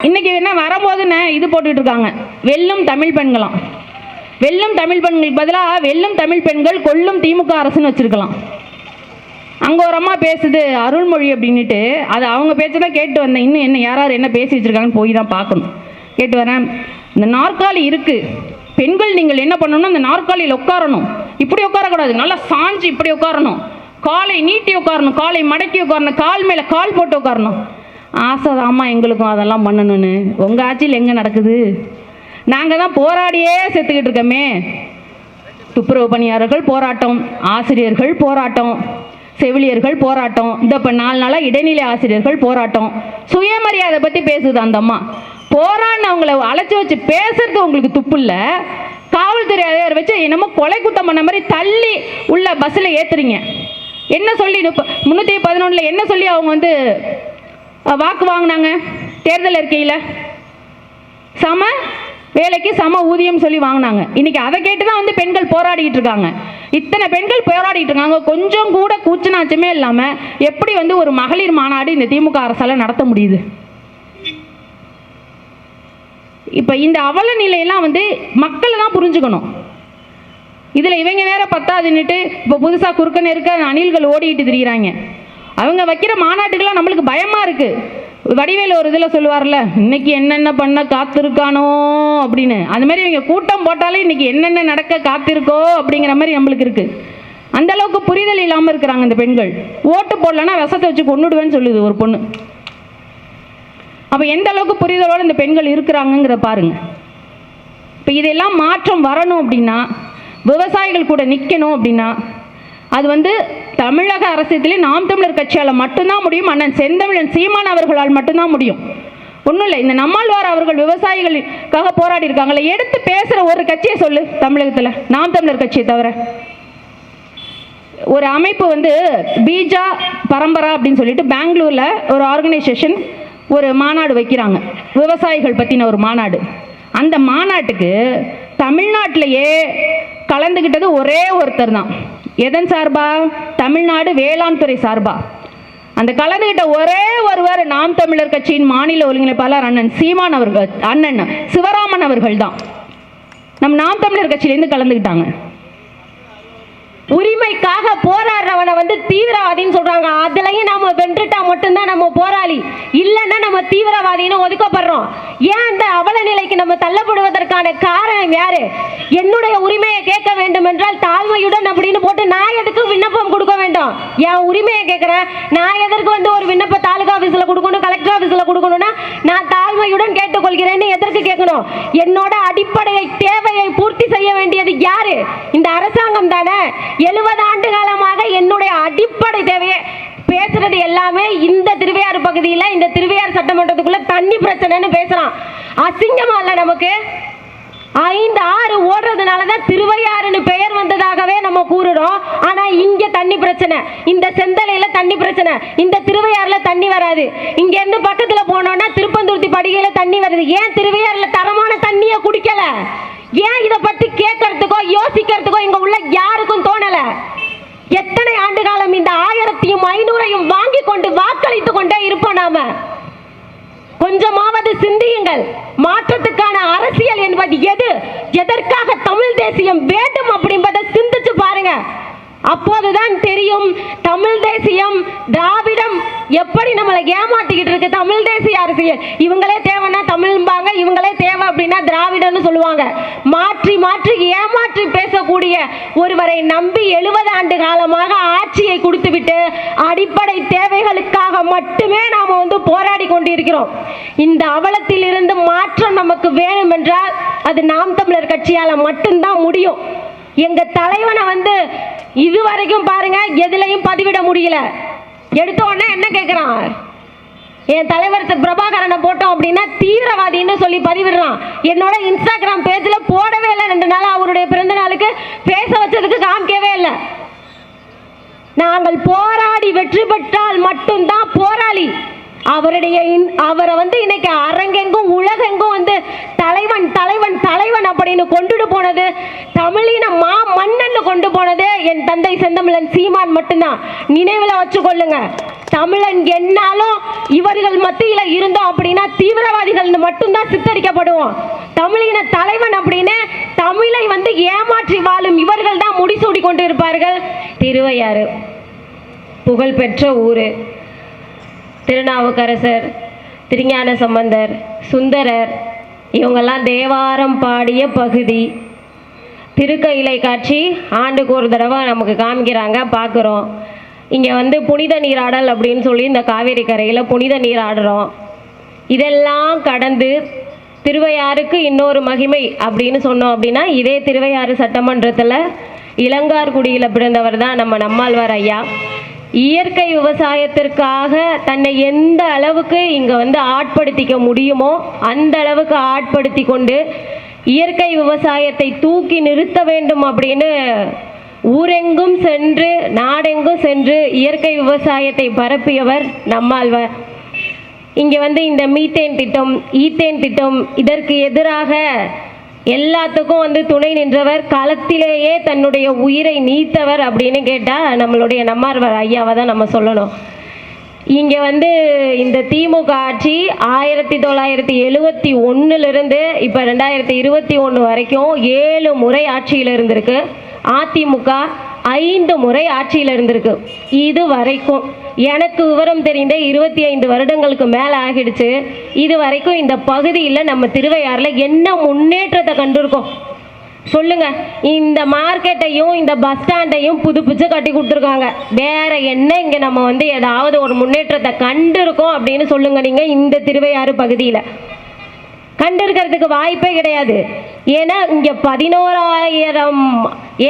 இன்னைக்கு என்ன வரும்போதுன்னு இது போட்டுட்டு இருக்காங்க, வெல்லும் தமிழ் பெண்களாம். வெல்லும் தமிழ் பெண்களுக்கு பதிலாக வெல்லும் தமிழ் பெண்கள் கொல்லும் திமுக அரசுன்னு வச்சிருக்கலாம். அங்கே ஒரு அம்மா பேசுது அருள்மொழி அப்படின்ட்டு, அது அவங்க பேச்சு தான் கேட்டு வந்தேன். இன்னும் என்ன யார் என்ன பேசி வச்சுருக்காங்கன்னு போய் தான் பார்க்கணும். கேட்டு வரேன். இந்த நாற்காலி இருக்குது, பெண்கள் நீங்கள் என்ன பண்ணணும்னா இந்த நாற்காலியில் உட்காரணும். இப்படி உட்காரக்கூடாது, நல்லா சாஞ்சு இப்படி உட்காரணும், காலை நீட்டி உட்காரணும், காலை மடக்கி உட்காரணும், கால் மேலே கால் போட்டு உட்காரணும். ஆசை தாம்மா எங்களுக்கும் அதெல்லாம் பண்ணணும்னு. உங்கள் ஆட்சியில் எங்கே நடக்குது? நாங்கள் தான் போராடியே செத்துக்கிட்டு இருக்கோமே. துப்புரவு பணியாளர்கள் போராட்டம், ஆசிரியர்கள் போராட்டம், செவிலியர்கள் போராட்டம், இந்த இப்போ 4 நாளாக இடைநிலை ஆசிரியர்கள் போராட்டம். சுயமரியாதை பற்றி பேசுது அந்த அம்மா. போரான்னு அவங்கள அழைச்சி வச்சு பேசுறது உங்களுக்கு துப்பு இல்லை. காவல்துறை அதிகாரி வச்சு என்னமோ கொலை குத்தம் பண்ண மாதிரி தள்ளி உள்ள பஸ்ஸில் ஏற்றுறீங்க. என்ன சொல்லி 311 என்ன சொல்லி அவங்க வந்து வாக்கு வாங்கினாங்க தேர்தல் அறிக்கையில்? சம வேலைக்கு சம ஊதியம் சொல்லி வாங்கினாங்க. இன்னைக்கு அதை கேட்டு தான் வந்து பெண்கள் போராடிட்டு இருக்காங்க. இத்தனை பெண்கள் போராடிட்டு இருக்காங்க, கொஞ்சம் கூட கூச்சநாச்சமே இல்லாமல் எப்படி வந்து ஒரு மகளிர் மாநாடு இந்த திமுக அரசால் நடத்த முடியுது? இப்போ இந்த அவல நிலையெல்லாம் வந்து மக்கள் தான் புரிஞ்சுக்கணும். இதில் இவங்க வேற பத்தாதுன்னுட்டு இப்போ புதுசாக குறுக்க இருக்க அணில்கள் ஓடிட்டு திரிகிறாங்க. அவங்க வைக்கிற மாநாட்டுக்கெல்லாம் நம்மளுக்கு பயமாக இருக்குது. வடிவேலு ஒரு இதில் சொல்லுவார்ல, இன்னைக்கு என்னென்ன பண்ண காத்திருக்கானோ அப்படின்னு. அந்த மாதிரி இவங்க கூட்டம் போட்டாலே இன்னைக்கு என்னென்ன நடக்க காத்திருக்கோ அப்படிங்கிற மாதிரி நம்மளுக்கு இருக்குது. அந்த அளவுக்கு புரிதல் இல்லாமல் இருக்கிறாங்க இந்த பெண்கள். ஓட்டு போடலன்னா விஷத்தை வச்சு கொண்டுடுவேன்னு சொல்லுது ஒரு பொண்ணு. அப்போ எந்த அளவுக்கு புரிதலோடு இந்த பெண்கள் இருக்கிறாங்கங்கிற பாருங்க. இப்போ இதெல்லாம் மாற்றம் வரணும் அப்படின்னா, விவசாயிகள் கூட நிற்கணும் அப்படின்னா, அது வந்து தமிழக அரசியத்திலே நாம் தமிழர் கட்சியால் மட்டும்தான் முடியும். அண்ணன் செந்தமிழன் சீமான் அவர்களால் மட்டும்தான் முடியும். ஒன்றும் இல்லை, இந்த நம்மாழ்வார் அவர்கள் விவசாயிகளுக்காக போராடி இருக்காங்களே, எடுத்து பேசுகிற ஒரு கட்சியை சொல்லு தமிழகத்தில், நாம் தமிழர் கட்சியை தவிர. ஒரு அமைப்பு வந்து பீஜா பரம்பரா அப்படின்னு சொல்லிட்டு பெங்களூரில் ஒரு ஆர்கனைசேஷன் ஒரு மாநாடு வைக்கிறாங்க, விவசாயிகள் பற்றின ஒரு மாநாடு. அந்த மாநாட்டுக்கு தமிழ்நாட்டிலேயே கலந்துக்கிட்டது ஒரே ஒருத்தர் தான். எதன் சார்பா? தமிழ்நாடு வேளாண் துறை சார்பா. அந்த கலந்துகிட்ட ஒரே ஒருவர் நாம் தமிழர் கட்சியின் மாநில ஒருங்கிணைப்பாளர் அண்ணன் சீமான் அவர்கள், அண்ணன் சிவராமன் அவர்கள் தான் நம் நாம் தமிழர் கட்சியிலேருந்து கலந்துக்கிட்டாங்க. உரிமைக்காக போராடுறவனை வந்து தீவிரவாதின்னு சொல்றாங்க. அதுலயும் நம்ம வென்றுட்டா மட்டும்தான் நம்ம போராளி, இல்லைன்னா நம்ம தீவிரவாதின்னு ஒதுக்கப்படுறோம். ஏன் இந்த அவல நிலைக்கு நம்ம தள்ளப்படுவதற்கான காரணம் யாரு? என்னுடைய உரிமையை கேட்க வேண்டும் என்றால் தாழ்மையுடன் அப்படின்னு போட்டு நான் எதுக்கு விண்ணப்பம் கொடுக்க வேண்டும்? என் உரிமையை கேட்கிறேன், நான் எதற்கு வந்து ஒரு விண்ணப்ப தாலுகா ஆபீஸ்ல கொடுக்கணும், கலெக்டர் ஆபீஸ்ல கொடுக்கணும்னா நான் தாழ்மையுடன் கேட்டுக்கொள்கிறேன்னு எதற்கு கேட்கணும்? என்னோட அடிப்படை தேவையை பூர்த்தி செய்ய வேண்டியது யாரு? இந்த அரசாங்கம் தானே. 70 ஆண்டு காலமாக என்னுடைய அடிப்படை தேவையை பேசுறது எல்லாமே இந்த திருவையாறு பகுதியில், இந்த திருவையாறு சட்டமன்றத்துக்குள்ள தண்ணி பிரச்சனைன்னு பேசுறான். அசிங்கமா இல்ல நமக்கு? 5 ஆறு ஓடுறதுனால தான் திருவையாறுன்னு பெயர் வந்ததாகவே நம்ம கூறுறோம். ஆனா இங்க தண்ணி பிரச்சனை, இந்த செந்தலையில தண்ணி பிரச்சனை, இந்த திருவையாறுல தண்ணி வராது. இங்க இருந்து பக்கத்துல போனோம்னா திருப்பந்துருத்தி படுகையில தண்ணி வருது. ஏன் திருவையாறுல தரமான தண்ணியை குடிக்கல? ஏன் இதை பத்தி கேட்கறதுக்கோ யோசிக்கிறதுக்கோ இங்க உள்ள யாருக்கும் தோணல? எத்தனை ஆண்டு காலம் இந்த 1500 வாங்கி கொண்டு வாக்களித்து கொண்டே இருப்போம் நாம? கொஞ்சமாவது சிந்தியுங்கள். மாற்றத்துக்கான அரசியல் என்பது எது? எதற்காக தமிழ் தேசியம் வேண்டும் அப்படின்றத சிந்திச்சு பாருங்க. அப்போதுதான் தெரியும் தமிழ் தேசியம், திராவிடம் எப்படி நம்மளை ஏமாத்திக்கிட்டு இருக்கு. தமிழ் தேசிய அரசியல், இவங்களே தேவைன்னா தமிழ்பாங்க, இவங்களே தேவை அப்படின்னா திராவிடம்னு சொல்லுவாங்க. மாற்றி மாற்றி ஏமாற்றி பேசக்கூடிய ஒருவரை நம்பி 70 ஆண்டு காலமாக ஆட்சியை கொடுத்துவிட்டு அடிப்படை தேவைகளுக்காக மட்டுமே நாம வந்து போராடி கொண்டிருக்கிறோம். இந்த அவலத்தில் இருந்து மாற்றம் நமக்கு வேணும் என்றால் அது நாம் தமிழர் கட்சியால மட்டும்தான் முடியும். எங்க தலைவனை வந்து இதுவரைக்கும் பாருங்க எதுலையும் பதிவிட முடியல. எடுத்த உடனே என்ன கேட்கிறான்? என் தலைவர் பிரபாகரனை போட்டோம் அப்படின்னா தீவிரவாதின்னு சொல்லி பதிவிடுறான். என்னோட இன்ஸ்டாகிராம் பேஜ்ல போடவே இல்லை. 2 நாள் அவருடைய பிறந்த நாளுக்கு பேச வச்சதுக்கு காமிக்கவே இல்லை. நாங்கள் போராடி வெற்றி பெற்றால் மட்டும்தான் போராளி. அவரை வந்து இன்னைக்கு அரங்கெங்கும் உலகெங்கும் வந்து தலைவன் தலைவன் தலைவன் அப்படின்னு கொண்டுட்டு போனது, தமிழின மா மன்னன் கொண்டு போனது என் தந்தை செந்தமிழன் சீமான் மட்டும்தான். நினைவுல வச்சுக்கொள்ளுங்க. தமிழன் என்னாலும் இவர்கள் மத்தியில இருந்தோம் அப்படின்னா தீவிரவாதிகள் மட்டும்தான் சித்தரிக்கப்படுவோம். தமிழின தலைவன் அப்படின்னு தமிழை வந்து ஏமாற்றி வாழும் இவர்கள் தான் முடிசூடி கொண்டு இருப்பார்கள். திருவையாறு புகழ்பெற்ற ஊர். திருநாவுக்கரசர், திருஞான சம்பந்தர், சுந்தரர் இவங்கெல்லாம் தேவாரம் பாடிய பகுதி. திருக்கையிலை காட்சி ஆண்டுக்கு ஒரு தடவை நமக்கு காமிக்கிறாங்க, பார்க்குறோம். இங்கே வந்து புனித நீராடல் அப்படின்னு சொல்லி இந்த காவேரி கரையில் புனித நீராடுறோம். இதெல்லாம் கடந்து திருவையாறுக்கு இன்னொரு மகிமை அப்படின்னு சொன்னோம் அப்படின்னா, இதே திருவையாறு சட்டமன்றத்தில் இளங்கார்குடியில் பிறந்தவர் தான் நம்ம நம்மாழ்வார் ஐயா. இயற்கை விவசாயத்திற்காக தன்னை எந்த அளவுக்கு இங்கே வந்து ஆட்படுத்திக்க முடியுமோ அந்த அளவுக்கு ஆட்படுத்தி கொண்டு இயற்கை விவசாயத்தை தூக்கி நிறுத்த வேண்டும் அப்படின்னு ஊரெங்கும் சென்று நாடெங்கும் சென்று இயற்கை விவசாயத்தை பரப்பியவர் நம்மாழ்வார். இங்கே வந்து இந்த மீத்தேன் திட்டம், ஈத்தேன் திட்டம் இதற்கு எதிராக எல்லாத்துக்கும் வந்து துணை நின்றவர், களத்திலேயே தன்னுடைய உயிரை நீத்தவர் அப்படின்னு கேட்டால் நம்மளுடைய நம்மாழ்வார் ஐயாவை தான் நம்ம சொல்லணும். இங்கே வந்து இந்த திமுக ஆட்சி 1971 இப்போ 2021 வரைக்கும் 7 முறை ஆட்சியில் இருந்திருக்கு. அதிமுக 5 முறை ஆட்சியில் இருந்திருக்கு. இது வரைக்கும் எனக்கு விவரம் தெரிந்த 25 வருடங்களுக்கு மேலே ஆகிடுச்சு. இது வரைக்கும் இந்த பகுதியில் நம்ம திருவையாறில் என்ன முன்னேற்றத்தை கண்டிருக்கோம் சொல்லுங்க. இந்த மார்க்கெட்டையும் இந்த பஸ் ஸ்டாண்டையும் புதுப்பிச்சு கட்டி கொடுத்துருக்காங்க. வேற என்ன இங்கே நம்ம வந்து ஏதாவது ஒரு முன்னேற்றத்தை கண்டிருக்கோம் அப்படின்னு சொல்லுங்க. நீங்கள் இந்த திருவையாறு பகுதியில் கண்டிருக்கிறதுக்கு வாய்ப்பே கிடையாது. ஏன்னா இங்கே 11,000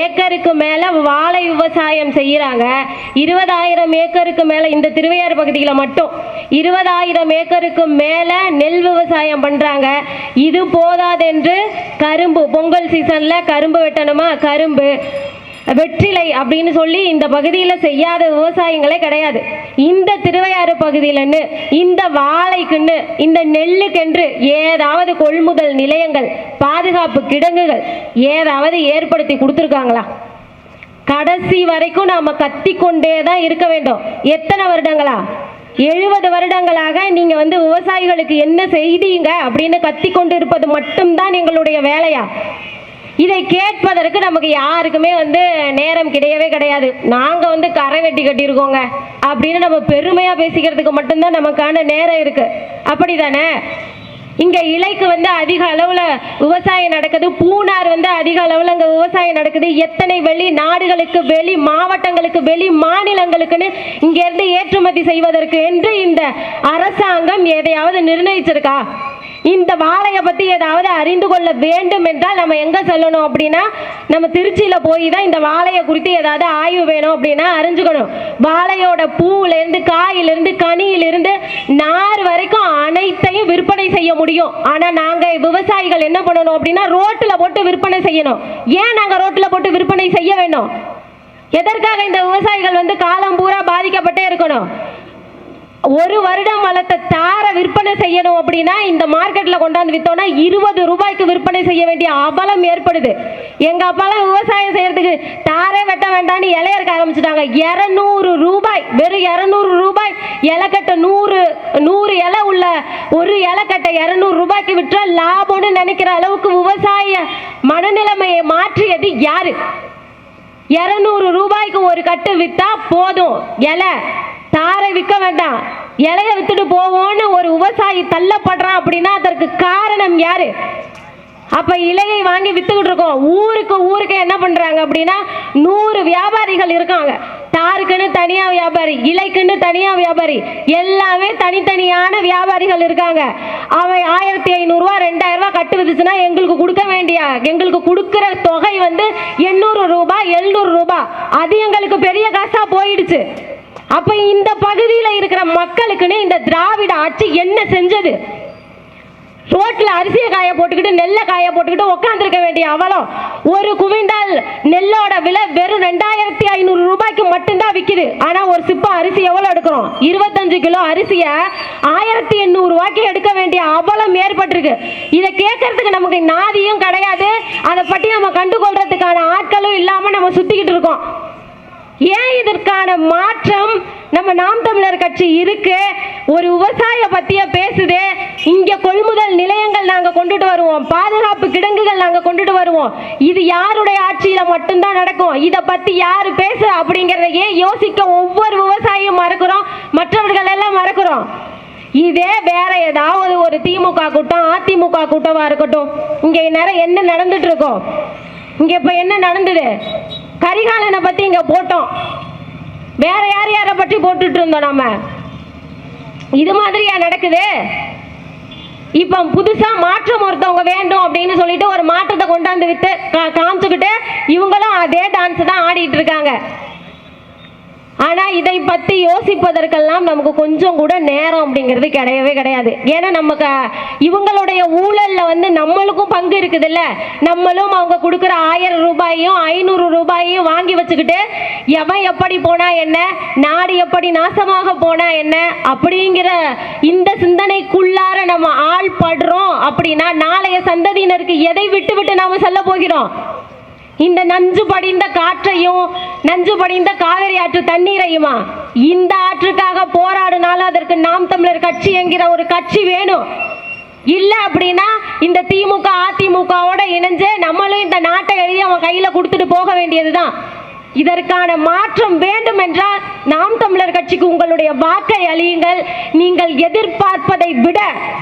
ஏக்கருக்கு மேலே வாழை விவசாயம் செய்கிறாங்க. 20,000 ஏக்கருக்கு மேலே இந்த திருவையாறு பகுதியில் மட்டும் 20,000 ஏக்கருக்கு மேலே நெல் விவசாயம் பண்ணுறாங்க. இது போதாதென்று கரும்பு, பொங்கல் சீசனில் கரும்பு வெட்டணுமா, கரும்பு வெற்றிலை அப்படின்னு சொல்லி இந்த பகுதியில் செய்யாத விவசாயங்களே கிடையாது. இந்த திருவையாறு பகுதியிலன்னு இந்த வாழைக்குன்னு இந்த நெல்லுக்கென்று ஏதாவது கொள்முதல் நிலையங்கள், பாதுகாப்பு கிடங்குகள் ஏதாவது ஏற்படுத்தி கொடுத்துருக்காங்களா? கடைசி வரைக்கும் நாம் கத்தி கொண்டே தான் இருக்க வேண்டும். எத்தனை வருடங்களா? 70 வருடங்களாக நீங்கள் வந்து விவசாயிகளுக்கு என்ன செய்தீங்க அப்படின்னு கத்தி கொண்டு இருப்பது மட்டும்தான் எங்களுடைய வேலையா? இதை கேட்பதற்கு நமக்கு யாருக்குமே வந்து நேரம் கிடையவே கிடையாது. நாங்கள் வந்து கரை வெட்டி கட்டியிருக்கோங்க அப்படின்னு நம்ம பெருமையாக பேசிக்கிறதுக்கு மட்டும்தான் நமக்கான நேரம் இருக்குது. அப்படி தானே? இங்கே இலைக்கு வந்து அதிக அளவில் விவசாயம் நடக்குது. பூனார் வந்து அதிக அளவில் அங்கே விவசாயம் நடக்குது. எத்தனை வெளி நாடுகளுக்கு, வெளி மாவட்டங்களுக்கு, வெளி மாநிலங்களுக்குன்னு இங்கேருந்து ஏற்றுமதி செய்வதற்கு என்று இந்த அரசாங்கம் எதையாவது நிர்ணயிச்சிருக்கா? இந்த வாழையை பற்றி ஏதாவது அறிந்து கொள்ள வேண்டும் என்றால் நம்ம எங்கே சொல்லணும் அப்படின்னா, நம்ம திருச்சியில் போய் தான் இந்த வாழையை குறித்து ஏதாவது ஆய்வு வேணும் அப்படின்னா அறிஞ்சுக்கணும். வாழையோட பூவிலேருந்து, காயிலிருந்து, கனியிலிருந்து, நார் வரைக்கும் அனைத்தையும் விற்பனை செய்ய முடியும். ஆனால் நாங்கள் விவசாயிகள் என்ன பண்ணணும் அப்படின்னா ரோட்டில் போட்டு விற்பனை செய்யணும். ஏன் நாங்கள் ரோட்டில் போட்டு விற்பனை செய்ய வேண்டும்? எதற்காக இந்த விவசாயிகள் வந்து காலம் பூரா பாதிக்கப்பட்டே இருக்கணும்? ஒரு வருடம் வளர்த்த தாரை விற்பனை செய்யணும் அப்படின்னா இந்த மார்க்கெட்டில் கொண்டாந்து விற்றோன்னா 20 ரூபாய்க்கு விற்பனை செய்ய வேண்டிய அவலம் ஏற்படுது. எங்கள் அப்பாலாம் விவசாயம் செய்யறதுக்கு தாரே வெட்ட வேண்டாம்னு இலையறுக்க ஆரம்பிச்சுட்டாங்க. 200 ரூபாய், வெறும் 200 ரூபாய் இலைக்கட்டை. 100 இலை உள்ள ஒரு இலைக்கட்டை 200 ரூபாய்க்கு விற்றா லாபம்னு நினைக்கிற அளவுக்கு விவசாய மனநிலைமையை மாற்றியது யாரு? 200 ரூபாய்க்கு ஒரு கட்டு விற்றா போதும், இலை தாரை விற்க வேண்டாம், இலைய வித்துட்டு போவோன்னு ஒரு விவசாயி தள்ளப்படுறான் அப்படின்னா அதற்கு காரணம் யாரு? அப்ப இலையை வாங்கி வித்துக்கிட்டு இருக்கோம். ஊருக்கு என்ன பண்றாங்க அப்படின்னா 100 வியாபாரிகள் இருக்காங்க. தாருக்குன்னு தனியா வியாபாரி, இலைக்குன்னு தனியா வியாபாரி, எல்லாமே தனித்தனியான வியாபாரிகள் இருக்காங்க. அவன் 1500 ரூபா 2000 ரூபா கட்டு வித்துச்சுன்னா எங்களுக்கு கொடுக்கிற தொகை வந்து 800 ரூபாய் 700 ரூபாய். அது எங்களுக்கு பெரிய காசா போயிடுச்சு. அப்ப இந்த பகுதியில் இருக்கிற மக்களுக்குன்னு இந்த திராவிட ஆட்சி என்ன செஞ்சது? ரோட்ல அரிசியை காய போட்டுக்கிட்டு நெல்லை காய போட்டுக்கிட்டு உட்காந்துருக்க வேண்டிய அவலம். ஒரு குவிண்டால் நெல்லோட விலை வெறும் 2500 ரூபாய்க்கு மட்டும்தான் விற்கிது. ஆனா ஒரு சிப்பம் அரிசி எவ்வளவு எடுக்கிறோம்? 25 கிலோ அரிசியை 1800 ரூபாய்க்கு எடுக்க வேண்டிய அவலம் ஏற்பட்டு இருக்கு. இதை கேட்கறதுக்கு நமக்கு நாதியும் கிடையாது, அதை பற்றி நம்ம கண்டுகொள்றதுக்கான ஆட்களும் இல்லாம நம்ம சுத்திக்கிட்டு இருக்கோம். ஏன் இதற்கான மாற்றம் நம்ம நாம் தமிழர் கட்சி இருக்கு? ஒரு விவசாய பத்திய பேசுது, இங்க கொள்முதல் நிலையங்கள் நாங்க கொண்டுட்டு வருவோம், பாதுகாப்பு கிடங்குகள் நாங்க கொண்டுட்டு வருவோம், இது யாருடைய ஆட்சியில மட்டும்தான் நடக்கும், இதை பத்தி யாரு பேச அப்படிங்கறதையே யோசிக்க ஒவ்வொரு விவசாயியும் மறக்கிறோம், மற்றவர்கள் எல்லாம் மறக்கிறோம். இதே வேற ஏதாவது ஒரு திமுக கூட்டம், அதிமுக கூட்டமா இருக்கட்டும், இங்க நேரம் என்ன நடந்துட்டு இருக்கோம்? இங்க இப்ப என்ன நடந்தது? கரிகாலனை பத்தி இங்க போட்டோம், வேற யாரை பற்றி போட்டுட்டு இருந்தோம் நம்ம. இது மாதிரியா நடக்குது? இப்ப புதுசா மாற்றம் ஒருத்தவங்க வேண்டும் அப்படின்னு சொல்லிட்டு ஒரு மாற்றத்தை கொண்டாந்து விட்டு காமிச்சுக்கிட்டு இவங்களும் அதே டான்ஸ் தான் ஆடிட்டு இருக்காங்க. ஆனா இதை பத்தி யோசிப்பதற்கெல்லாம் நமக்கு கொஞ்சம் கூட நேரம் அப்படிங்கிறது கிடையவே கிடையாது. ஏன்னா நமக்கு இவங்களுடைய ஊழல்ல வந்து நம்மளுக்கும் பங்கு இருக்குதுல்ல. நம்மளும் அவங்க கொடுக்குற 1000 ரூபாயும் 500 ரூபாயையும் வாங்கி வச்சுக்கிட்டு எவன் எப்படி போனா என்ன, நாடு எப்படி நாசமாக போனா என்ன அப்படிங்கிற இந்த சிந்தனைக்குள்ளார நம்ம ஆள் படுறோம் அப்படின்னா நாளைய சந்ததியினருக்கு எதை விட்டு விட்டு நாம செல்ல போகிறோம்? இந்த நஞ்சு படிந்த காற்றையும் நஞ்சு படிந்த காவிரி ஆற்று தண்ணீரையுமா? இந்த ஆற்றுக்காக போராடினாலும் அதற்கு நாம் தமிழர் கட்சி என்கிற ஒரு கட்சி வேணும். இல்ல அப்படின்னா இந்த திமுக அதிமுகவோட இணைஞ்சு நம்மளும் இந்த நாட்டை எழுதி அவன் கையில கொடுத்துட்டு போக வேண்டியதுதான். இதற்கான மாற்றம் வேண்டும் என்றால் நாம் தமிழர் கட்சிக்கு உங்களுடைய வாக்கை அளியுங்கள். நீங்கள் எதிர்பார்ப்பதை விட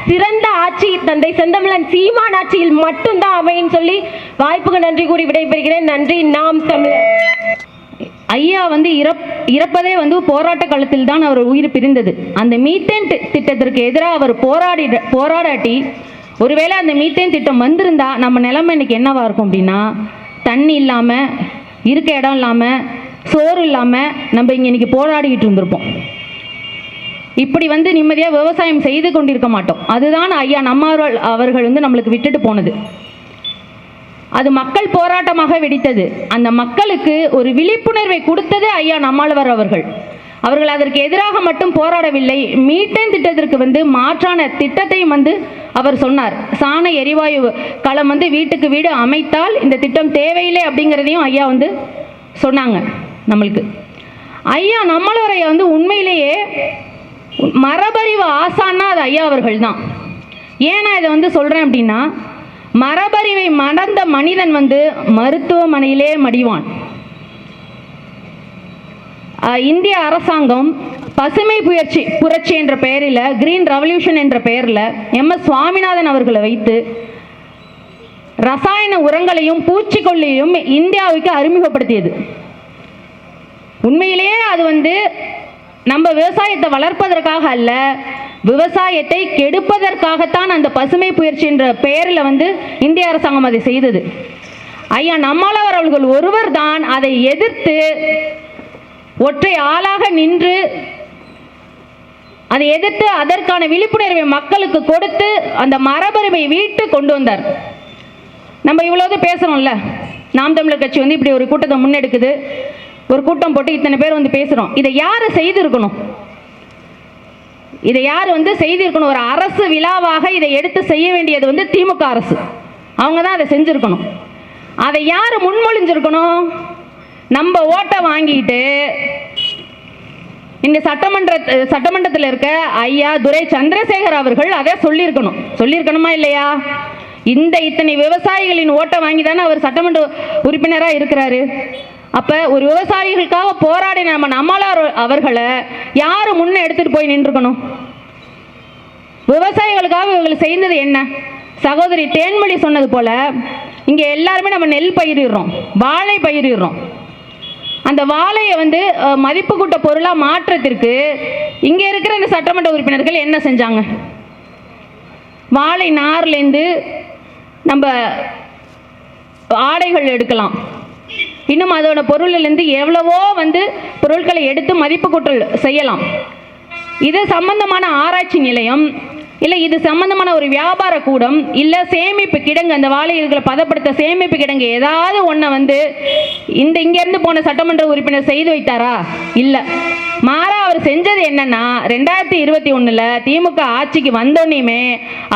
சிறந்த ஆட்சி தந்தை செந்தமிழன் சீமான் ஆட்சியில் மட்டும்தான் அமையும் சொல்லி வாய்ப்புக்கு நன்றி கூறி விடைபெறுகிறேன். நன்றி. நாம் தமிழர். ஐயா வந்து இறப்பதே வந்து போராட்ட காலத்தில் தான் அவர் உயிர் பிரிந்தது. அந்த மீத்தேன் திட்டத்திற்கு எதிராக அவர் போராடாட்டி ஒருவேளை அந்த மீத்தேன் திட்டம் வந்திருந்தா நம்ம நிலைமை இன்னைக்கு என்னவா இருக்கும் அப்படின்னா, தண்ணி இல்லாமல், இருக்க இடம் இல்லாமல், சோறு இல்லாமல் நம்ம இங்கே இன்னைக்கு போராடிக்கிட்டு இருந்திருப்போம். இப்படி வந்து நிம்மதியாக விவசாயம் செய்து கொண்டிருக்க மாட்டோம். அதுதான் ஐயா நம்மாழ்வார் அவர்கள் வந்து நம்மளுக்கு விட்டுட்டு போனது. அது மக்கள் போராட்டமாக வெடித்தது. அந்த மக்களுக்கு ஒரு விழிப்புணர்வை கொடுத்தது ஐயா நம்மாழ்வார் அவர்கள். அவர்கள் அதற்கு எதிராக மட்டும் போராடவில்லை, மீத்தேன் திட்டத்திற்கு வந்து மாற்றான திட்டத்தையும் வந்து அவர் சொன்னார். சாண எரிவாயு களம் வந்து வீட்டுக்கு வீடு அமைத்தால் இந்த திட்டம் தேவையில்லை அப்படிங்கிறதையும் ஐயா வந்து சொன்னாங்க நம்மளுக்கு. ஐயா நம்மளவரை வந்து உண்மையிலேயே மரபறிவு ஆசான்னா அது ஐயா அவர்கள் தான். ஏன் நான் இதை வந்து சொல்கிறேன் அப்படின்னா, மரபறிவை மறந்த மனிதன் வந்து மருத்துவமனையிலே மடிவான். இந்திய அரசாங்கம் பசுமை புரட்சி என்ற பெயரில், கிரீன் ரெவல்யூஷன் என்ற பெயரில் MS சுவாமிநாதன் அவர்களை வைத்து ரசாயன உரங்களையும் பூச்சிக்கொல்லியையும் இந்தியாவுக்கு அறிமுகப்படுத்தியது. உண்மையிலேயே அது வந்து நம்ம விவசாயத்தை வளர்ப்பதற்காக அல்ல, விவசாயத்தை கெடுப்பதற்காகத்தான் அந்த பசுமை புரட்சி என்ற பெயரில் வந்து இந்திய அரசாங்கம் அதை செய்தது. ஐயா நம்மாழ்வார் அவர்கள் ஒருவர் தான் அதை எதிர்த்து ஒற்றை ஆளாக நின்று அதை எதிர்த்து அதற்கான விழிப்புணர்வை மக்களுக்கு கொடுத்து அந்த மரபறிவை வீட்டு கொண்டு வந்தார். நம்ம இவ்வளவு பேசுறோம்ல, நாம் தமிழர் கட்சி வந்து இப்படி ஒரு கூட்டத்தை முன்னெடுக்குது, ஒரு கூட்டம் போட்டு இத்தனை பேர் வந்து பேசுறோம். இதை யாரு செய்திருக்கணும்? இதை யார் வந்து செய்திருக்கணும்? ஒரு அரசு விழாவாக இதை எடுத்து செய்ய வேண்டியது வந்து திமுக அரசு. அவங்க தான் அதை செஞ்சிருக்கணும். அதை யார் முன்மொழிஞ்சிருக்கணும்? நம்ம ஓட்டை வாங்கிட்டு இந்த சட்டமன்றத்தில் இருக்க ஐயா துரை சந்திரசேகர் அவர்கள் அதை சொல்லியிருக்கணுமா இல்லையா? இத்தனை விவசாயிகளின் ஓட்டை வாங்கி தானே அவர் சட்டமன்ற உறுப்பினராக இருக்கிறாரு. அப்ப ஒரு விவசாயிகளுக்காக போராடி நம்ம நம்மாழ்வார் அவர்களை யாரு முன்ன எடுத்துட்டு போய் நின்றுக்கணும்? விவசாயிகளுக்காக இவர்கள் செய்தது என்ன? சகோதரி தேன்மொழி சொன்னது போல இங்க எல்லாருமே நம்ம நெல் பயிரிடுறோம், வாழை பயிரிடுறோம். அந்த வாழையை வந்து மதிப்பு கூட்ட பொருளா மாற்றத்திற்கு இங்க இருக்கிற இந்த சட்டமன்ற உறுப்பினர்கள் என்ன செஞ்சாங்க? வாழை நார்லேருந்து நம்ம ஆடைகள் எடுக்கலாம், இன்னும் அதோட பொருளிலிருந்து எவ்வளவோ வந்து பொருட்களை எடுத்து மதிப்பு கூட்டல் செய்யலாம். இது சம்பந்தமான ஆராய்ச்சி நிலையம் இல்லை இது சம்பந்தமான ஒரு வியாபார கூடம், இல்லை சேமிப்பு கிடங்கு, அந்த வாழைகளை பதப்படுத்த சேமிப்பு கிடங்கு ஏதாவது ஒன்றை வந்து இங்கேருந்து போன சட்டமன்ற உறுப்பினர் செய்து வைத்தாரா? இல்லை. மாறா அவர் செஞ்சது என்னன்னா, 2021 திமுக ஆட்சிக்கு வந்தோன்னையுமே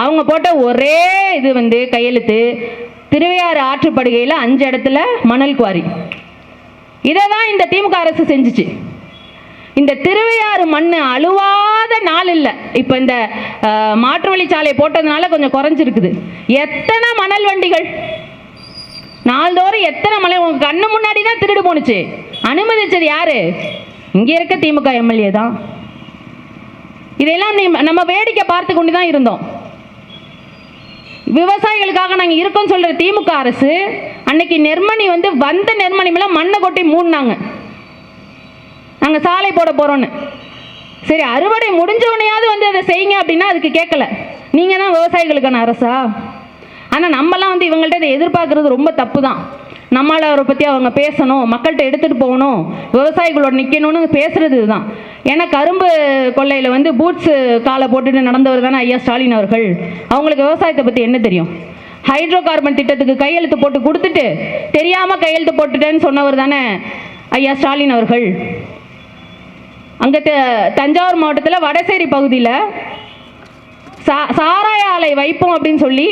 அவங்க போட்ட ஒரே இது வந்து கையெழுத்து, திருவையாறு ஆற்றுப்படுகையில் 5 இடத்துல மணல் குவாரி. இதை தான் இந்த திமுக அரசு செஞ்சுச்சு. இந்த திருவையாறு மண் அழுவாத நாள் இல்லை. இப்போ இந்த மாற்று வழிச்சாலை போட்டதுனால கொஞ்சம் குறைஞ்சிருக்குது. எத்தனை மணல் வண்டிகள் நாள்தோறும், எத்தனை மணல் உங்க கண்ணு முன்னாடி தான் திருடு போனுச்சு. அனுமதிச்சது யாரு? இங்கே இருக்க திமுக எம்எல்ஏ தான். இதெல்லாம் நம்ம வேடிக்கை பார்த்து கொண்டு தான் இருந்தோம். விவசாயிகளுக்காக நாங்கள் இருக்கோம் சொல்ற திமுக அரசு அன்னைக்கு நெர்மணி வந்து வந்த நெர்மணி மேலே மண்ணை கொட்டி மூடினாங்க, நாங்கள் சாலை போட போகிறோன்னு. சரி, அறுவடை முடிஞ்சவனையாவது வந்து அதை செய்யுங்க அப்படின்னா அதுக்கு கேட்கல. நீங்கள் தான் விவசாயிகளுக்கான அரசா? ஆனால் நம்மலாம் வந்து இவங்கள்ட்ட இதை எதிர்பார்க்குறது ரொம்ப தப்பு தான். நம்மளால் அவரை பற்றி அவங்க பேசணும், மக்கள்கிட்ட எடுத்துகிட்டு போகணும், விவசாயிகளோட நிற்கணும்னு பேசுகிறது தான். ஏன்னா கரும்பு கொள்ளையில் வந்து பூட்ஸு காலை போட்டுட்டு நடந்தவர் தானே ஐயா ஸ்டாலின் அவர்கள். அவங்களுக்கு விவசாயத்தை பற்றி என்ன தெரியும்? ஹைட்ரோ கார்பன் திட்டத்துக்கு கையெழுத்து போட்டு கொடுத்துட்டு தெரியாமல் கையெழுத்து போட்டுட்டேன்னு சொன்னவர் தானே ஐயா ஸ்டாலின் அவர்கள். அங்கே தஞ்சாவூர் மாவட்டத்தில் வடசேரி பகுதியில் சாராய ஆலை வைப்போம் அப்படின்னு சொல்லி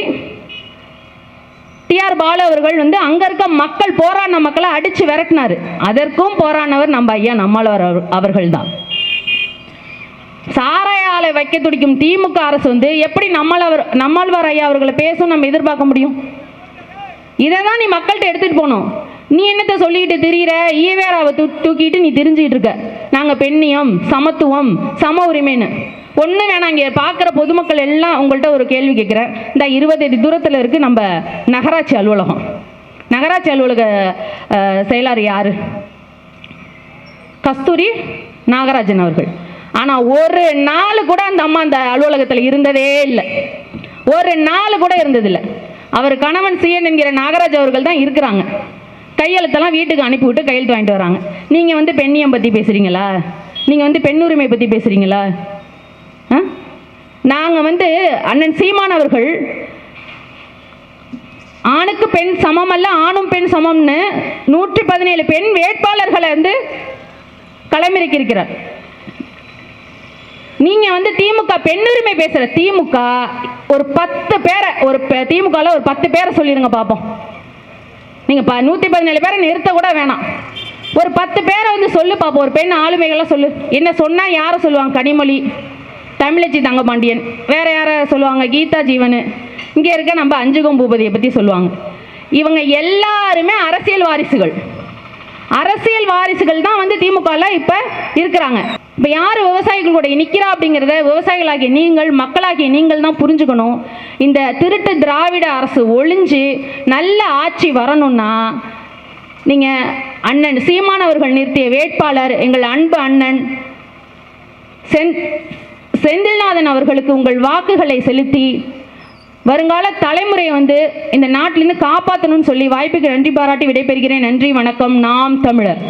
டிஆர் பாலு அவர்கள் வந்து அங்கே இருக்க மக்கள், போராடின மக்களை அடித்து விரட்டினார். அதற்கும் போராடினவர் நம்ம ஐயா நம்மாழ்வார் அவர்கள் தான். சாராய ஆலை வைக்க துடிக்கும் திமுக அரசு வந்து எப்படி நம்மாழ்வார் ஐயா அவர்களை பேசும் நம்ம எதிர்பார்க்க முடியும்? இதை தான் நீ மக்கள்கிட்ட எடுத்துகிட்டு போகணும். நீ என்னத்தை சொல்லிக்கிட்டு திரியிற? ஈவேராவை தூக்கிட்டு நீ தெரிஞ்சுக்கிட்டு இருக்க. நாங்கள் பெண்ணியம், சமத்துவம், சம உரிமைன்னு ஒன்று வேணாம். இங்கே பார்க்குற பொதுமக்கள் எல்லாம் உங்கள்கிட்ட ஒரு கேள்வி கேட்குறேன். இந்த 20 அடி தூரத்தில் இருக்குது நம்ம நகராட்சி அலுவலகம். நகராட்சி அலுவலக செயலாளர் யார்? கஸ்தூரி நாகராஜன் அவர்கள். ஆனால் ஒரு நாள் கூட அந்த அம்மா அந்த அலுவலகத்தில் இருந்ததே இல்லை. ஒரு நாள் கூட இருந்ததில்லை. அவர் கணவன் சிஎன் என்கிற நாகராஜ் அவர்கள் தான் இருக்கிறாங்க. கையெழுத்தெல்லாம் வீட்டுக்கு அனுப்பிவிட்டு கையெழுத்து வாங்கிட்டு வராங்க. நீங்கள் வந்து பெண்ணியம் பற்றி பேசுகிறீங்களா? நீங்கள் வந்து பெண் உரிமை பற்றி பேசுகிறீங்களா? நாங்கள் வந்து அண்ணன் சீமான் அவர்கள் ஆணுக்கு பெண் சமம் அல்ல, ஆணும் பெண் சமம்னு 117 பெண் வேட்பாளர்களை வந்து களமிறக்கி இருக்கிறார். நீங்க வந்து திமுக பெண்ணுரிமை பேசுற திமுக ஒரு 10 பேரை, ஒரு திமுகவில் ஒரு 10 பேரை சொல்லிடுங்க பார்ப்போம். நீங்க 117 பேரை நிறுத்த கூட வேணாம், ஒரு 10 பேரை வந்து சொல்லு பார்ப்போம். ஒரு பெண் ஆளுமைகள்லாம் சொல்லு. என்ன சொன்னா யாரை சொல்லுவாங்க? கனிமொழி, தமிழச்சி தங்கபாண்டியன், வேற யாரை சொல்லுவாங்க? கீதா ஜீவன். இங்கே இருக்க நம்ம அஞ்சுகம் பூபதியை பற்றி சொல்லுவாங்க. இவங்க எல்லாருமே அரசியல் வாரிசுகள். அரசியல் வாரிசுகள் தான் வந்து திமுகவில் இப்போ இருக்கிறாங்க. இப்போ யார் விவசாயிகள் கூட நிற்கிறா அப்படிங்கிறத விவசாயிகளாகிய நீங்கள், மக்களாகிய நீங்கள் தான் புரிஞ்சுக்கணும். இந்த திருட்டு திராவிட அரசு ஒழிஞ்சு நல்ல ஆட்சி வரணும்னா நீங்கள் அண்ணன் சீமான் அவர்கள் நிறுத்திய வேட்பாளர் எங்கள் அன்பு அண்ணன் செந்தில்நாதன் அவர்களுக்கு உங்கள் வாக்குகளை செலுத்தி வருங்கால தலைமுறையை வந்து இந்த நாட்டிலிருந்து காப்பாற்றணும்னு சொல்லி வாய்ப்புக்கு நன்றி பாராட்டி விடைபெறுகிறேன். நன்றி, வணக்கம். நாம் தமிழர்.